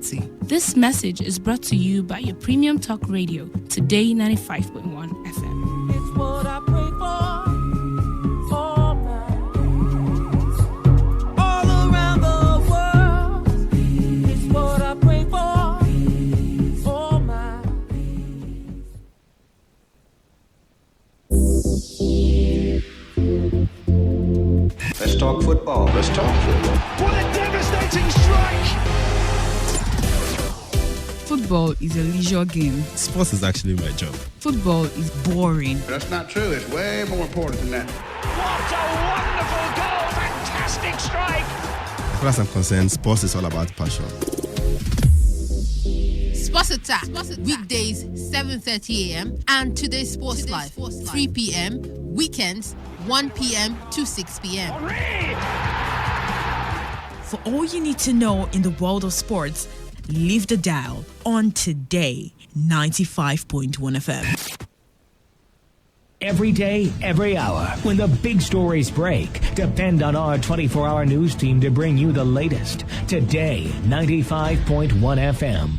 This message is brought to you by your premium talk radio, Today 95.1 FM. It's what I pray for all around the world. It's what I pray for all my. Let's talk football. Let's talk football. What a devastating strike! Football is a leisure game. Sports is actually my job. Football is boring. That's not true. It's way more important than that. What a wonderful goal! Fantastic strike! As far as I'm concerned, sports is all about passion. Sports Attack, weekdays 7:30 a.m. and today's Sports Live 3 p.m. Weekends 1 p.m. to 6 p.m. For all you need to know in the world of sports, leave the dial on Today 95.1 FM. Every day, every hour, when the big stories break, depend on our 24-hour news team to bring you the latest. Today 95.1 FM.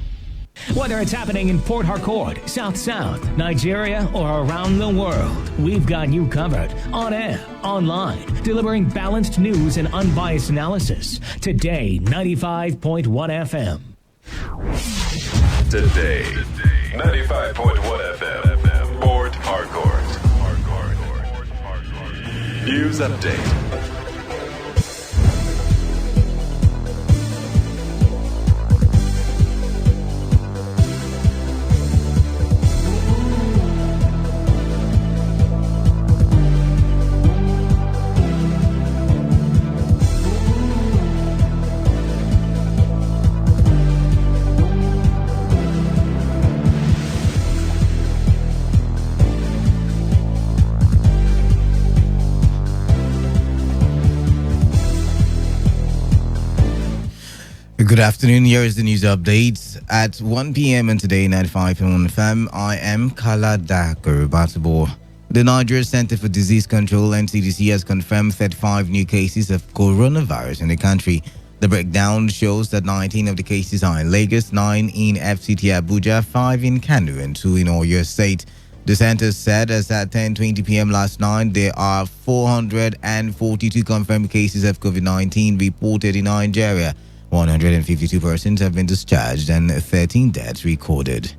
Whether it's happening in Port Harcourt, South, Nigeria, or around the world, we've got you covered. On air, online, delivering balanced news and unbiased analysis. Today 95.1 FM. Today, 95.1 FM, Port Harcourt. News update. Good afternoon. Here is the news updates at 1 p.m. and Today 95.1 FM. I am Kalada Kurubatibo. The Nigeria Center for Disease Control (NCDC) has confirmed 35 new cases of coronavirus in the country. The breakdown shows that 19 of the cases are in Lagos, 9 in FCT Abuja, 5 in Kano, and 2 in Oyo State. The center said as at 10:20 p.m. last night, there are 442 confirmed cases of COVID-19 reported in Nigeria. 152 persons have been discharged and 13 deaths recorded.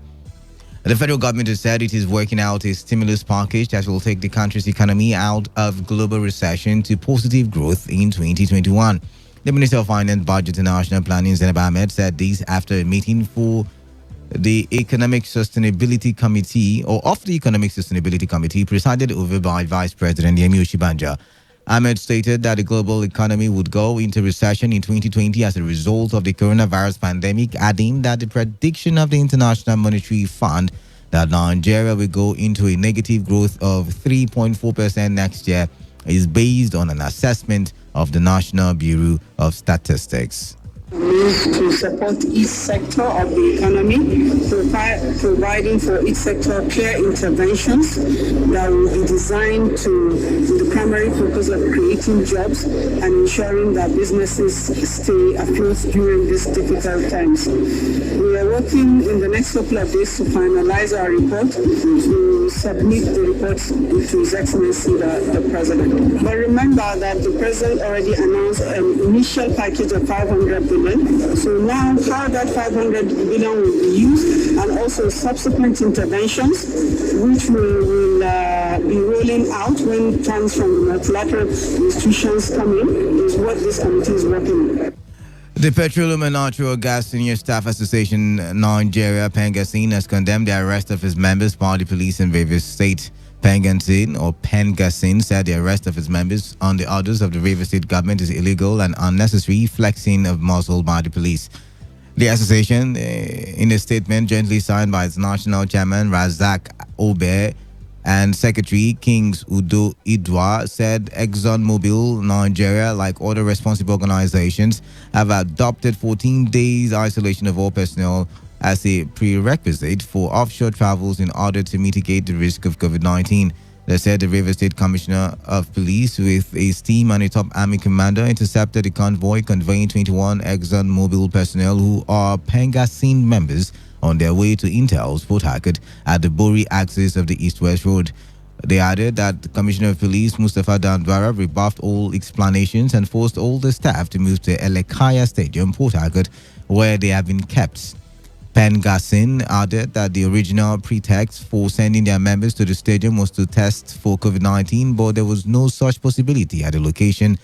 The federal government has said it is working out a stimulus package that will take the country's economy out of global recession to positive growth in 2021. The Minister of Finance, Budget and National Planning, Zainab Ahmed, said this after a meeting for the Economic Sustainability Committee, or of the Economic Sustainability Committee, presided over by Vice President Yemi Osinbajo. Ahmed stated that the global economy would go into recession in 2020 as a result of the coronavirus pandemic, adding that the prediction of the International Monetary Fund that Nigeria will go into a negative growth of 3.4% next year is based on an assessment of the National Bureau of Statistics. To support each sector of the economy, providing for each sector clear interventions that will be designed to the primary focus of creating jobs and ensuring that businesses stay afloat during these difficult times. We are working in the next couple of days to finalize our report, to submit the report to His Excellency the President. But remember that the President already announced an initial package of 500 billion. So now how that 500 billion will be used, and also subsequent interventions which we will be rolling out when funds from the multilateral institutions come in, is what this committee is working on. The Petroleum and Natural Gas Senior Staff Association Nigeria, Pengasin, has condemned the arrest of his members by the police in Rivers State. Pengasin said the arrest of his members on the orders of the Rivers State government is illegal and unnecessary flexing of muscle by the police. The association, in a statement jointly signed by its national chairman Razak Obe and Secretary Kings Udo Idwa, said ExxonMobil Nigeria, like other responsible organizations, have adopted 14 days isolation of all personnel as a prerequisite for offshore travels in order to mitigate the risk of COVID-19. They said the River State Commissioner of Police with his team and a top army commander intercepted the convoy conveying 21 Exxon Mobil personnel who are Pengasin members on their way to Intel's Port Harcourt at the Bori axis of the East-West Road. They added that the Commissioner of Police, Mustafa Dandwara, rebuffed all explanations and forced all the staff to move to Elekaya Stadium, Port Harcourt, where they have been kept. Pengasin added that the original pretext for sending their members to the stadium was to test for COVID-19, but there was no such possibility at the location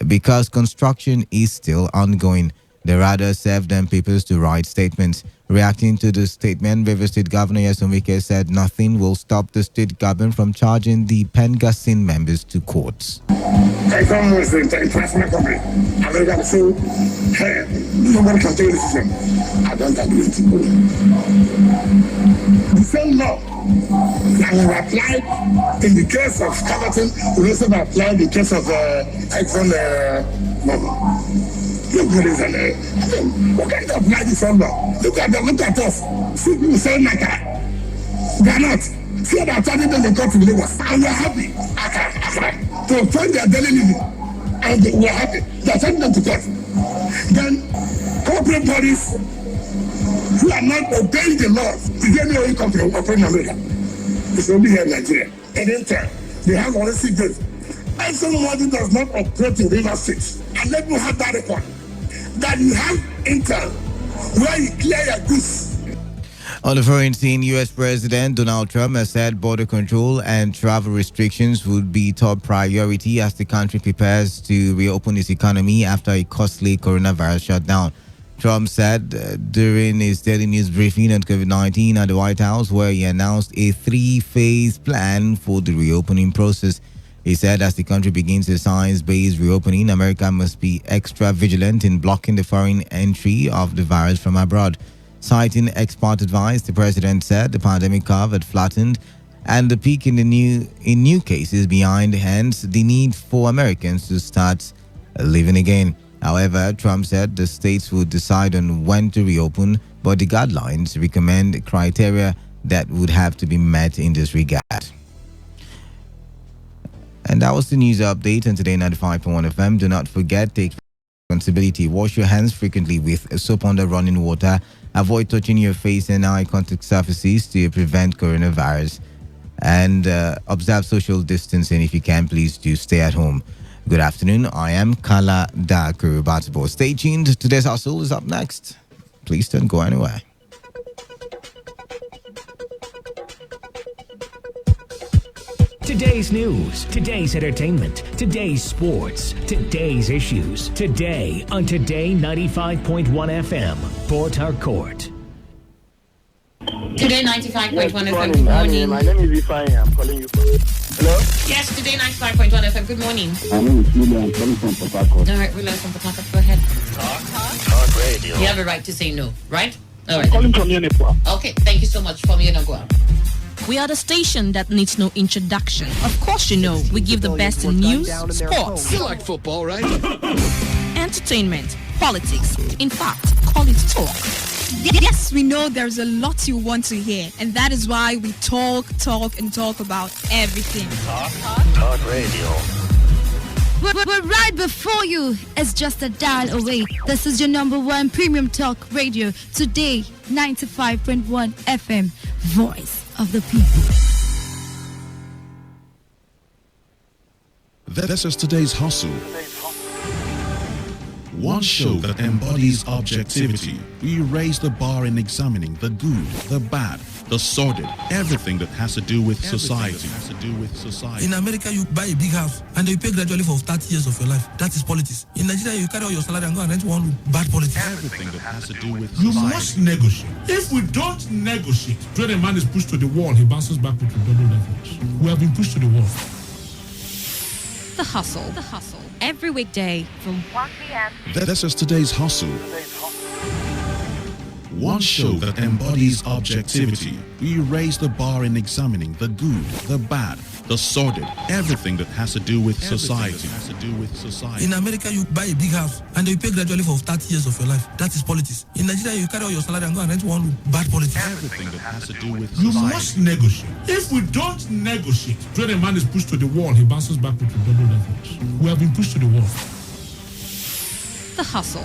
because construction is still ongoing. They rather served them papers to write statements. Reacting to the statement, River State Governor Yesomike said nothing will stop the state government from charging the Pengasin members to courts. Exxon is an international company. America will say, hey, nobody can take a decision. I don't agree with you. The same law that we applied in the case of Carleton will also be applied in the case of Exxon Mobil. Look at this, what kind of apply the same law? Look at them, look at us. See people saying like that. They are not. See about turning them to go to Lagos. And we are happy. To find their daily living. And we are happy. They are sending them to court. Then, corporate bodies who are not obeying the laws, is there no company operating in America? It's only here in Nigeria. And Intel, they have only 6 days. And somebody does not operate in River State. And let me have that record. That you have Intel, where you clear your goods. On the foreign scene, U.S. President Donald Trump has said border control and travel restrictions would be top priority as the country prepares to reopen its economy after a costly coronavirus shutdown. Trump said during his daily news briefing on COVID-19 at the White House, where he announced a 3-phase plan for the reopening process. He said as the country begins a science-based reopening, America must be extra vigilant in blocking the foreign entry of the virus from abroad. Citing expert advice, the president said the pandemic curve had flattened and the peak in new cases behind, hence the need for Americans to start living again. However, Trump said the states would decide on when to reopen, but the guidelines recommend criteria that would have to be met in this regard. And that was the news update on Today 95.1 FM. Do not forget, take responsibility. Wash your hands frequently with soap under running water. Avoid touching your face and eye contact surfaces to prevent coronavirus. And observe social distancing. If you can, please do stay at home. Good afternoon. I am Kala Dakurubatibo. Stay tuned. Today's Hustle is up next. Please don't go anywhere. Today's news, today's entertainment, today's sports, today's issues. Today on Today 95.1 FM, Port Harcourt. Today 95.1 FM, good morning. My name is Ifeanyi. I'm calling you from... Hello? Yes, Today 95.1 FM, good morning. My name is William. I'm calling from Port Harcourt. All right, William from Port Harcourt, go ahead. Talk radio. You have a right to say no, right? All right. I'm calling from Unipua. Okay, thank you so much from Unipua. We are the station that needs no introduction. Of course, you know, we give the best in news, sports. You like football, right? Entertainment, politics. In fact, call it talk. Yes, we know there's a lot you want to hear, and that is why we talk about everything. Talk radio. We're right before you. It's just a dial away. This is your number one premium talk radio. Today, 95.1 FM. Voice of the people. This is today's hustle. One show that embodies objectivity. We raise the bar in examining the good, the bad, the sordid, everything that has to do with society. In America, you buy a big house and you pay gradually for 30 years of your life. That is politics. In Nigeria, you carry out your salary and go and rent one room. Bad politics. Everything that has to do with you society. must negotiate. If we don't negotiate, when a man is pushed to the wall, he bounces back with double levels. We have been pushed to the wall. The Hustle. Every weekday from 1 p.m. This is today's hustle. One show that embodies objectivity. We raise the bar in examining the good, the bad, the sordid, everything that has to do with society. In America, you buy a big house and you pay gradually for 30 years of your life. That is politics. In Nigeria, you carry all your salary and go and rent one room. Bad politics. Everything that has to do with You society. must negotiate. If we don't negotiate, when a man is pushed to the wall, he bounces back with double efforts. We have been pushed to the wall. The Hustle.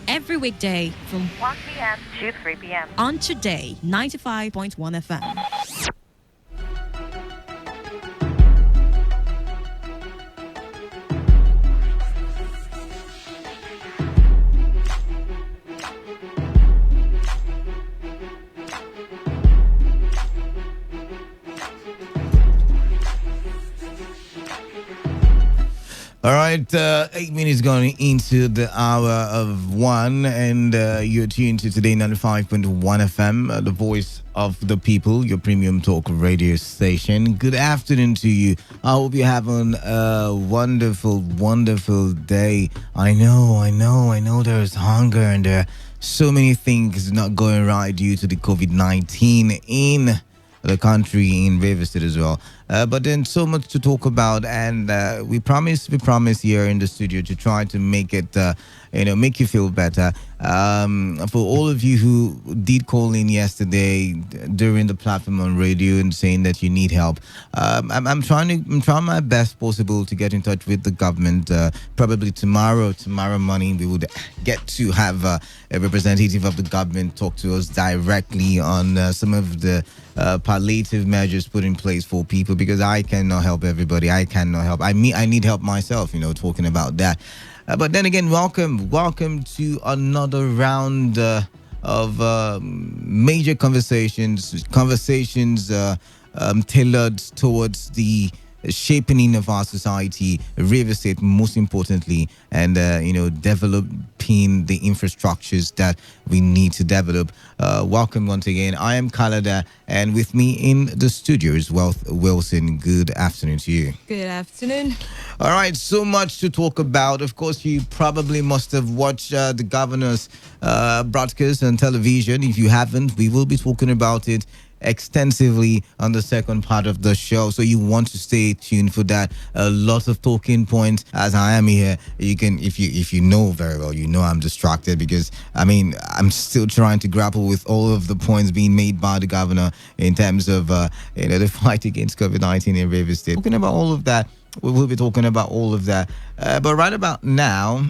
Every weekday from 1 p.m. to 3 p.m. on Today 95.1 FM. All right, 8 minutes going into the hour of 1, and you're tuned to Today 95.1 FM, the voice of the people, your premium talk radio station. Good afternoon to you. I hope you're having a wonderful, wonderful day. I know there's hunger and there are so many things not going right due to the COVID-19 in the country, in Rivers State as well. But then so much to talk about, and we promise here in the studio to try to make it, make you feel better. For all of you who did call in yesterday during the platform on radio and saying that you need help, I'm trying my best possible to get in touch with the government. Probably tomorrow morning, we would get to have a representative of the government talk to us directly on some of the palliative measures put in place for people, because I cannot help everybody. I need help myself, talking about that. But then again, welcome to another round of major conversations tailored towards the shaping of our society, real estate most importantly, and developing the infrastructures that we need to develop. Welcome once again. I am Kalada, and with me in the studio is Wealth Wilson. Good afternoon to you. Good afternoon. All right, so much to talk about. Of course, you probably must have watched the governor's broadcast on television. If you haven't, we will be talking about it extensively on the second part of the show, so you want to stay tuned for that. A lot of talking points as I am here. You can, if you know very well, I'm distracted because I'm still trying to grapple with all of the points being made by the governor in terms of the fight against COVID-19 in Rivers State. Talking about all of that, we will be talking about all of that. But right about now,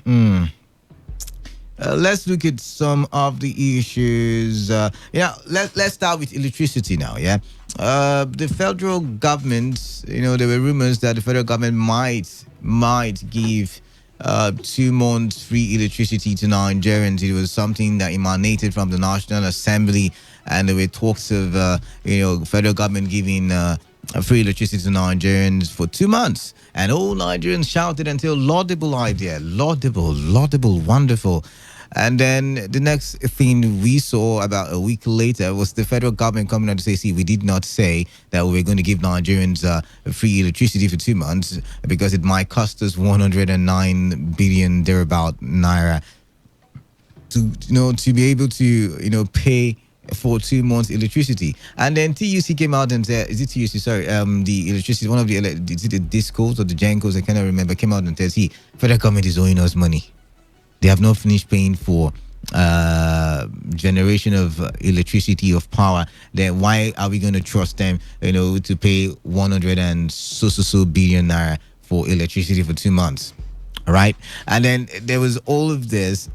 let's look at some of the issues. Let's start with electricity now. The federal government, there were rumors that the federal government might give 2 months free electricity to Nigerians. It was something that emanated from the National Assembly, and there were talks of federal government giving free electricity to Nigerians for 2 months. And all Nigerians shouted until laudable idea, laudable, wonderful. And then the next thing we saw about a week later was the federal government coming out to say, see, we did not say that we were going to give Nigerians free electricity for 2 months because it might cost us 109 billion thereabout naira to be able to pay for 2 months electricity. And then TUC came out and said, is it TUC? Sorry, the electricity, one of the, is it the Discos or the Gencos? I cannot remember. Came out and said, see, federal government is owing us money. They have not finished paying for generation of electricity, of power. Then why are we going to trust them, to pay 100 and so billion naira for electricity for 2 months? All right. And then there was all of this.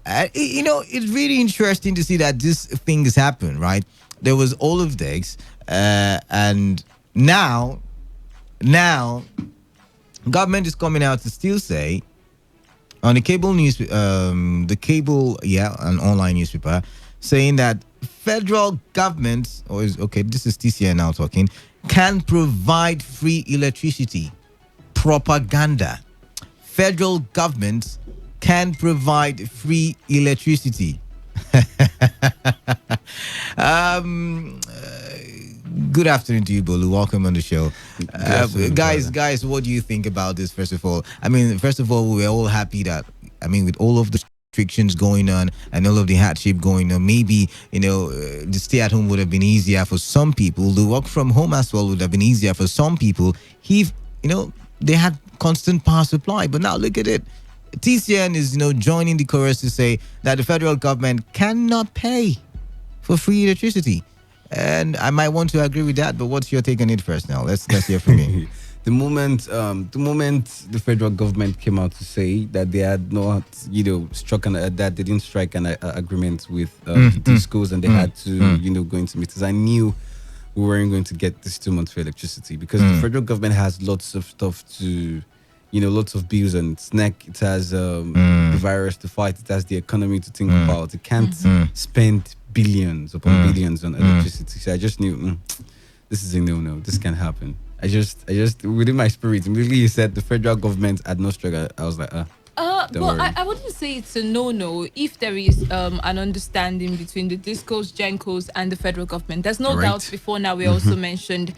It's really interesting to see that this thing has happened, right? There was all of this, and now government is coming out to still say on the cable news, an online newspaper, saying that federal government, this is TCN now talking, can provide free electricity. Propaganda. Federal government can provide free electricity. Good afternoon to you, Bolu. Welcome on the show. Guys, what do you think about this, first of all? First of all, we're all happy that, with all of the restrictions going on and all of the hardship going on, maybe, the stay at home would have been easier for some people. The work from home as well would have been easier for some people if, they had constant power supply. But now look at it. TCN is, joining the chorus to say that the federal government cannot pay for free electricity. And I might want to agree with that, but what's your take on it first now? Let's hear from you. The moment the federal government came out to say that they had not, struck that they didn't strike an agreement with the schools, and they had to, go into meetings, I knew we weren't going to get this 2 months for electricity, because the federal government has lots of stuff to, lots of bills and snack. It has the virus to fight. It has the economy to think about. It can't spend billions upon billions on electricity. So I just knew this is a no. This can't happen. I just within my spirit, immediately you said the federal government had no struggle. I was like, Well, I wouldn't say it's a no if there is an understanding between the discos, gencos, and the federal government. There's no doubt before now we also mentioned